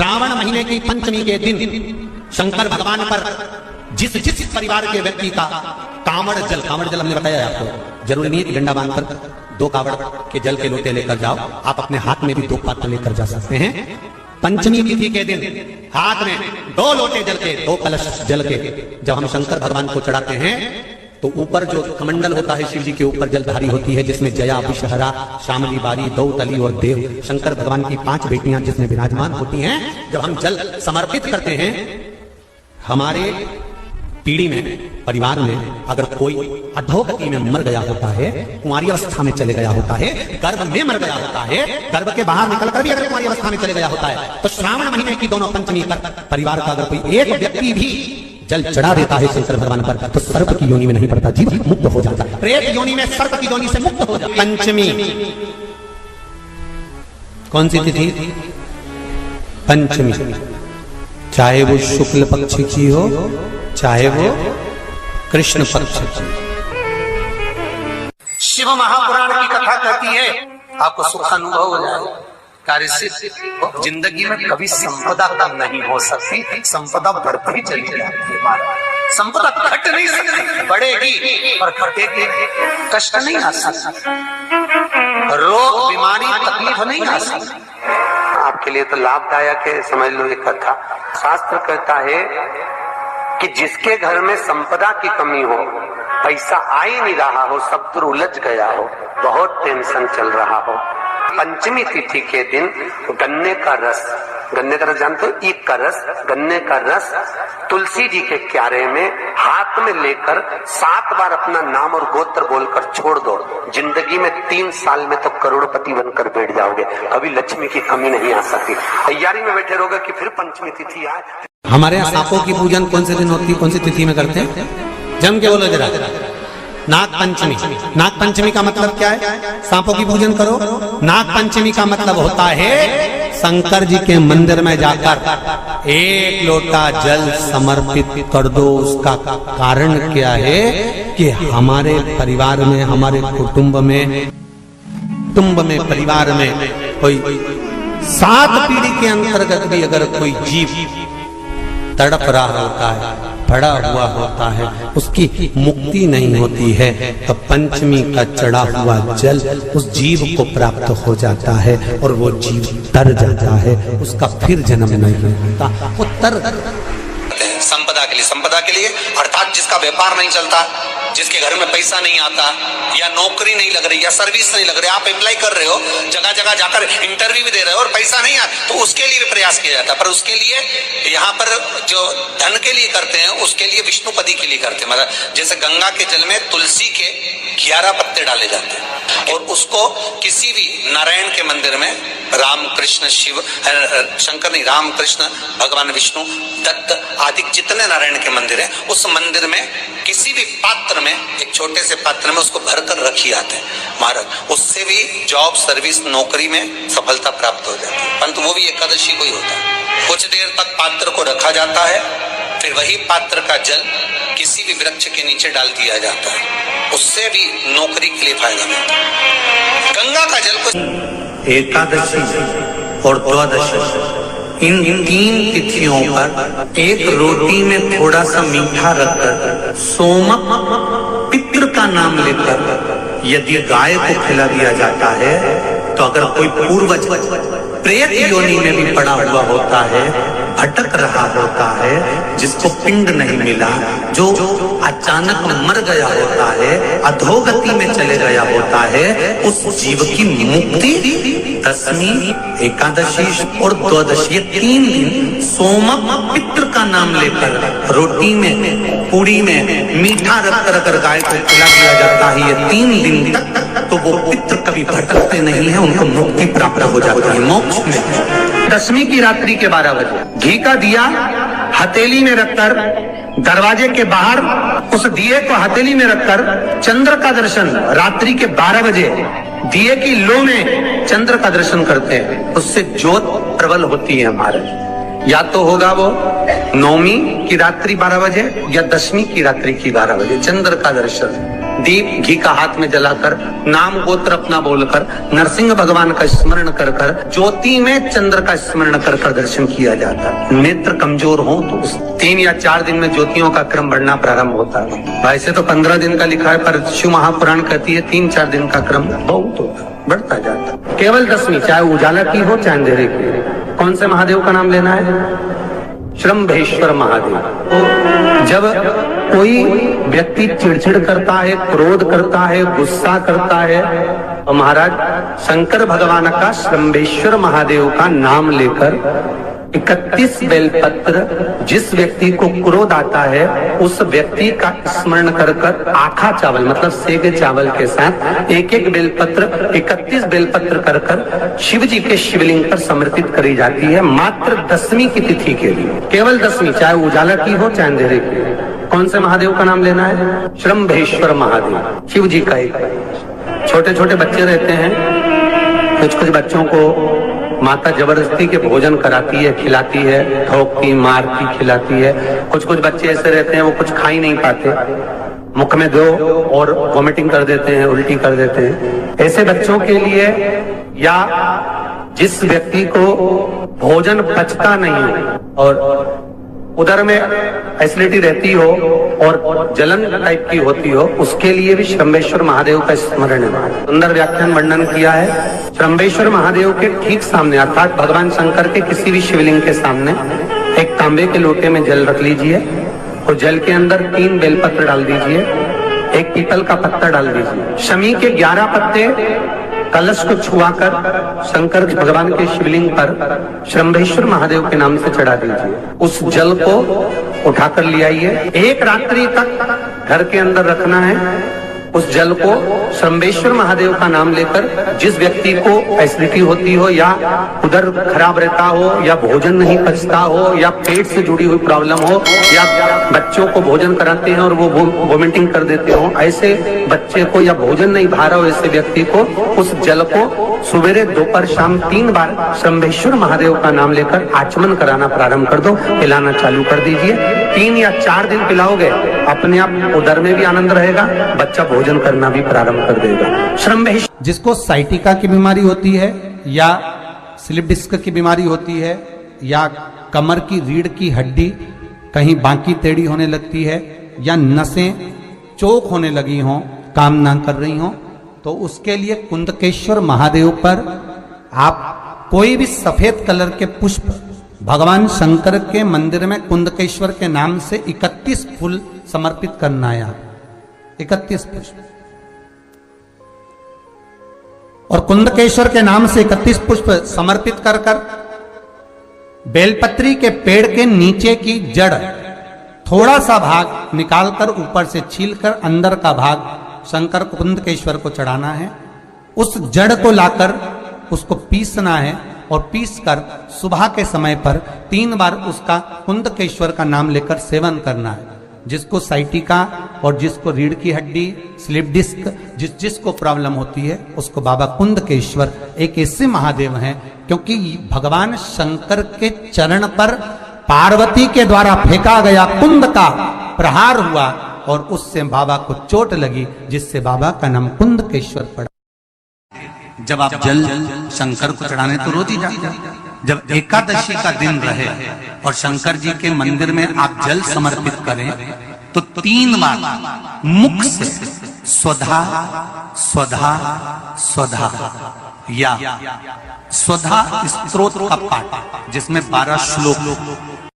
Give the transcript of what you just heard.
श्रावण महीने की पंचमी के दिन शंकर भगवान पर जिस जिस परिवार के व्यक्ति का कांवड़ जल हमने बताया आपको, जरूरी नहीं है कि डंडा बांधकर 2 कांवड़ के जल के लोटे लेकर जाओ, आप अपने हाथ में भी 2 पात्र लेकर जा सकते हैं। पंचमी तिथि के दिन हाथ में 2 लोटे जल के, 2 कलश जल के जब हम शंकर भगवान को चढ़ाते हैं तो ऊपर जो कमंडल होता है शिव जी के ऊपर जलधारी होती है, जिसमें जया, विषहरा, श्यामली बारी, दौतली और देव शंकर भगवान की 5 बेटियां जिसमें विराजमान होती हैं। जब हम जल समर्पित करते हैं, हमारे पीढ़ी में, परिवार में अगर कोई अधोगति में मर गया होता है, कुंवारी अवस्था में चले गया होता है, गर्भ में मर गया होता है, गर्भ के बाहर निकलकर भी अगर कुंवारी अवस्था में चले गया होता है, तो श्रावण महीने की दोनों पंचमी पर परिवार का अगर कोई एक व्यक्ति भी जल चढ़ा देता है शंकर भगवान पर, तो सर्प की योनि में नहीं पड़ता, जीव मुक्त हो जाता है, प्रेत योनि में सर्प की योनि से मुक्त हो जाता है। पंचमी कौन सी तिथि? पंचमी, चाहे वो शुक्ल पक्ष की हो चाहे वो कृष्ण पक्ष की। शिव महापुराण की कथा कहती है, आपको सुख अनुभव हो जाए। कार्य सिद्ध जिंदगी में कभी संपदा कम नहीं हो सकती, संपदा बढ़ती चली जाती है। संपदा घट नहीं सकती, बढ़ेगी और घटेगी, कष्ट नहीं आ सकता, रोग बीमारी तकलीफ नहीं आ सकती। आपके लिए तो लाभदायक है, समझ लो ये कथा। शास्त्र कहता है कि जिसके घर में संपदा की कमी हो, पैसा आ ही नहीं रहा हो, सब दूर उलझ गया हो, बहुत टेंशन चल रहा हो, पंचमी तिथि के दिन गन्ने का रस जानते हो, ईख का रस, गन्ने का रस तुलसी जी के क्यारे में हाथ में लेकर 7 बार अपना नाम और गोत्र बोलकर छोड़ दो, जिंदगी में 3 साल में तो करोड़पति बनकर बैठ जाओगे, कभी लक्ष्मी की कमी नहीं आ सकती। तैयारी में बैठे रहोगे कि फिर पंचमी तिथि आए। हमारे यहाँ सांपों की पूजन कौन से दिन होती है, कौन सी तिथि में करते हैं? जम के बोलो जरा। नाग पंचमी। नाग पंचमी का मतलब क्या है? सांपों की पूजन करो। नाग पंचमी का मतलब होता है शंकर जी के मंदिर में जाकर 1 लोटा जल समर्पित कर दो। उसका कारण क्या है कि हमारे परिवार में, हमारे कुटुंब में, परिवार में कोई 7 पीढ़ी के अंतर्गत भी अगर कोई जीव तड़प रहा होता है, पड़ा हुआ होता है, उसकी मुक्ति नहीं होती है, तो पंचमी का चढ़ा हुआ जल उस जीव को प्राप्त हो जाता है और वो जीव तर जाता है, उसका फिर जन्म नहीं होता। वो तर संपदा के लिए अर्थात जिसका व्यापार नहीं चलता, जिसके घर में पैसा नहीं आता, या नौकरी नहीं लग रही, या सर्विस नहीं लग रही, आप अप्लाई कर रहे हो, जगह जगह जाकर इंटरव्यू भी दे रहे हो और पैसा नहीं आता, तो उसके लिए भी प्रयास किया जाता है। पर उसके लिए यहाँ पर जो धन के लिए करते हैं, उसके लिए विष्णुपदी के लिए करते हैं। मतलब जैसे गंगा के जल में तुलसी के 11 पत्ते डाले जाते हैं और उसको किसी भी नारायण के मंदिर में, राम कृष्ण शिव, शंकर नहीं, राम कृष्ण भगवान विष्णु, दत्त आदि जितने नारायण के मंदिर हैं, उस मंदिर में किसी भी पात्र में, एक छोटे से पात्र में उसको भरकर रखी आते हैं महाराज, उससे भी जॉब, सर्विस, नौकरी में सफलता प्राप्त हो जाती है। परंतु वो भी एकादशी को ही होता है। कुछ देर तक पात्र को रखा जाता है, फिर वही पात्र का जल किसी भी वृक्ष के नीचे डाल दिया जाता है, उससे भी नौकरी के लिए फायदा मिलता है। गंगा का जल को एकादशी और द्वादशी, इन 3 तिथियों पर एक रोटी में थोड़ा सा मीठा रखकर सोमक पितृ का नाम लेकर यदि गाय को खिला दिया जाता है, तो अगर कोई पूर्वज प्रेत योनि में भी पड़ा हुआ होता है, भटक रहा होता है, जिसको पिंड नहीं मिला, जो अचानक मर गया होता है, अधोगति में चले गया होता है, उस जीव की मुक्ति दशमी, एकादशी और द्वादशी, 3 दिन सोमक पितृ का नाम लेकर रोटी में, पूरी में मीठा रखकर अगर गाय को खिला दिया जाता है ये 3 दिन तक, तो वो पितृ कभी भटकते नहीं है, उनको मुक्ति प्राप्त हो जाती है मोक्ष में। दशमी की रात्रि के 12 बजे घी का दिया हथेली में रखकर, दरवाजे के बाहर उस दिए को हथेली में रखकर चंद्र का दर्शन रात्रि के 12 बजे दिए की लो में चंद्र का दर्शन करते हैं, उससे ज्योत प्रबल होती है हमारे। या तो होगा वो नवमी की रात्रि 12 बजे या दशमी की रात्रि की 12 बजे चंद्र का दर्शन। दीप घी का हाथ में जलाकर, नाम गोत्र अपना बोलकर, नरसिंह भगवान का स्मरण कर कर, ज्योति में चंद्र का स्मरण कर कर दर्शन किया जाता है। नेत्र कमजोर हो तो 3 या 4 दिन में ज्योतियों का क्रम बढ़ना प्रारंभ होता है। वैसे तो 15 दिन का लिखा है, पर शिव महापुराण कहती है 3-4 दिन का क्रम बहुत होता है, बढ़ता जाता है। केवल दशमी, चाहे उजाला की हो चाहे अंधेरे की। कौन से महादेव का नाम लेना है? श्रम्भेश्वर महादेव। तो जब कोई व्यक्ति चिड़चिड़ करता है, क्रोध करता है, गुस्सा करता है, तो महाराज शंकर भगवान का श्रम्भेश्वर महादेव का नाम लेकर 31 बेलपत्र, जिस व्यक्ति को क्रोध आता है उस व्यक्ति का स्मरण कर कर आखा चावल मतलब सेगे चावल के साथ एक बेलपत्र 31 बेलपत्र कर कर शिव जी के शिवलिंग पर समर्पित करी जाती है, मात्र दशमी की तिथि के लिए। केवल दशमी, चाहे उजाला की हो चाहे अंधेरे की। कौन से महादेव का नाम लेना है? श्रम्भेश्वर महादेव, शिव जी का एक। छोटे छोटे बच्चे रहते हैं, कुछ बच्चों को माता जबरदस्ती के भोजन कराती है, खिलाती है, ठोकती मारती खिलाती है। कुछ बच्चे ऐसे रहते हैं वो कुछ खा ही नहीं पाते, मुख में दो और वॉमिटिंग कर देते हैं, उल्टी कर देते हैं। ऐसे बच्चों के लिए या जिस व्यक्ति को भोजन पचता नहीं हो और उदर में एसिडिटी रहती हो और जलन टाइप की होती हो, उसके लिए भी श्रम्भेश्वर महादेव का स्मरण है। सुंदर व्याख्यान वर्णन किया है। श्रम्भेश्वर महादेव के ठीक सामने अर्थात भगवान शंकर के किसी भी शिवलिंग के सामने एक तांबे के लोटे में जल रख लीजिए और जल के अंदर 3 बेलपत्र डाल दीजिए, एक पीपल का पत्ता डाल दीजिए, शमी के 11 पत्ते कलश को छुआकर शंकर भगवान के शिवलिंग पर श्रम्भेश्वर महादेव के नाम से चढ़ा दीजिए। उस जल को उठाकर ले आइए, 1 रात्रि तक घर के अंदर रखना है। उस जल को श्रम्भेश्वर महादेव का नाम लेकर जिस व्यक्ति को एसिडिटी होती हो या उदर खराब रहता हो या भोजन नहीं पचता हो या पेट से जुड़ी हुई प्रॉब्लम हो या बच्चों को भोजन कराते हैं और वो वोमिटिंग कर देते हो, ऐसे बच्चे को या भोजन नहीं भा रहा हो ऐसे व्यक्ति को उस जल को सवेरे दोपहर शाम 3 बार श्रम्भेश्वर महादेव का नाम लेकर आचमन कराना प्रारंभ कर दो, पिलाना चालू कर दीजिए। 3 या 4 दिन पिलाओगे, अपने आप उदर में भी आनंद रहेगा, बच्चा भोजन करना भी प्रारंभ कर देगा। श्रम्भेश्वर जिसको साइटिका की बीमारी होती है या स्लिप डिस्क की बीमारी होती है या कमर की रीढ़ की हड्डी कहीं बांकी टेढ़ी होने लगती है या नसें चोक होने लगी हों, काम ना कर रही हों, तो उसके लिए कुंदकेश्वर महादेव पर आप कोई भी सफेद कलर के पुष्प भगवान शंकर के मंदिर में कुंदकेश्वर के नाम से 31 फूल समर्पित करना है। आप 31 पुष्प और कुंदकेश्वर के नाम से 31 पुष्प समर्पित कर कर बेलपत्री के पेड़ के नीचे की जड़ थोड़ा सा भाग निकालकर ऊपर से छीलकर अंदर का भाग शंकर कुंदकेश्वर को चढ़ाना है। उस जड़ को लाकर उसको पीसना है और पीस कर सुबह के समय पर 3 बार उसका कुंदकेश्वर का नाम लेकर सेवन करना है। जिसको साइटिका और जिसको रीढ़ की हड्डी, स्लिप डिस्क, जिसको प्रॉब्लम होती है उसको बाबा कुंदकेश्वर एक ऐसे महादेव हैं, क्योंकि भगवान शंकर के चरण पर पार्वती के द्वारा फेंका गया कुंद का प्रहार हुआ और उससे बाबा को चोट लगी, जिससे बाबा का नाम कुंदकेश्वर पड़ा। जब आप जल शंकर को चढ़ाने तो रोज ही जाते हैं। जब एकादशी का दिन रहे और शंकर जी के मंदिर में आप जल समर्पित करें तो 3 बार मुख से स्वधा स्वधा स्वधा या स्वधा स्तोत्र का पाठ, जिसमें 12 श्लोक